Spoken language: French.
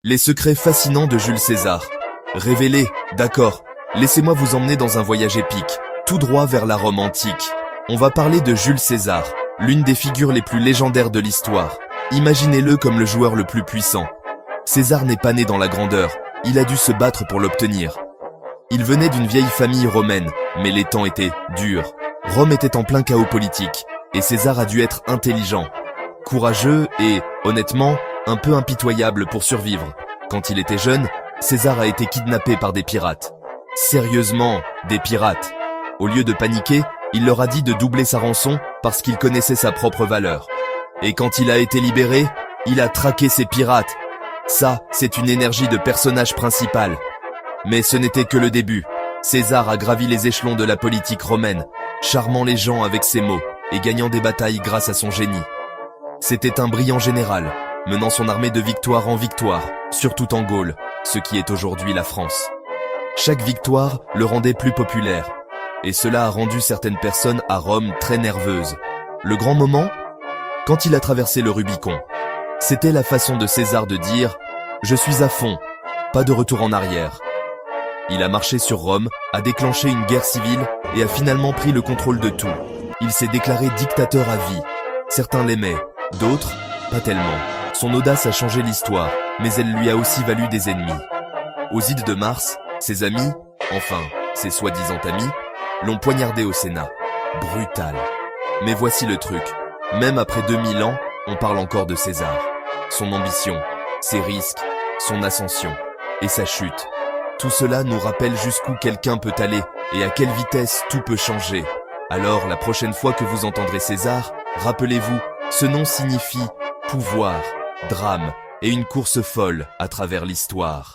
Les secrets fascinants de Jules César. Révélés, d'accord. Laissez-moi vous emmener dans un voyage épique, tout droit vers la Rome antique. On va parler de Jules César, l'une des figures les plus légendaires de l'histoire. Imaginez-le comme le joueur le plus puissant. César n'est pas né dans la grandeur, il a dû se battre pour l'obtenir. Il venait d'une vieille famille romaine, mais les temps étaient durs. Rome était en plein chaos politique, et César a dû être intelligent, courageux et, honnêtement, un peu impitoyable pour survivre. Quand il était jeune, César a été kidnappé par des pirates. Sérieusement, des pirates. Au lieu de paniquer, il leur a dit de doubler sa rançon parce qu'il connaissait sa propre valeur. Et quand il a été libéré, il a traqué ces pirates. Ça, c'est une énergie de personnage principal. Mais ce n'était que le début. César a gravi les échelons de la politique romaine, charmant les gens avec ses mots et gagnant des batailles grâce à son génie. C'était un brillant général, menant son armée de victoire en victoire, surtout en Gaule, ce qui est aujourd'hui la France. Chaque victoire le rendait plus populaire, et cela a rendu certaines personnes à Rome très nerveuses. Le grand moment, quand il a traversé le Rubicon. C'était la façon de César de dire « Je suis à fond, pas de retour en arrière ». Il a marché sur Rome, a déclenché une guerre civile et a finalement pris le contrôle de tout. Il s'est déclaré dictateur à vie. Certains l'aimaient, d'autres, pas tellement. Son audace a changé l'histoire, mais elle lui a aussi valu des ennemis. Aux Ides de Mars, ses amis, enfin, ses soi-disant amis, l'ont poignardé au Sénat. Brutal. Mais voici le truc. Même après 2000 ans, on parle encore de César. Son ambition, ses risques, son ascension et sa chute. Tout cela nous rappelle jusqu'où quelqu'un peut aller et à quelle vitesse tout peut changer. Alors, la prochaine fois que vous entendrez César, rappelez-vous, ce nom signifie pouvoir, drame et une course folle à travers l'histoire.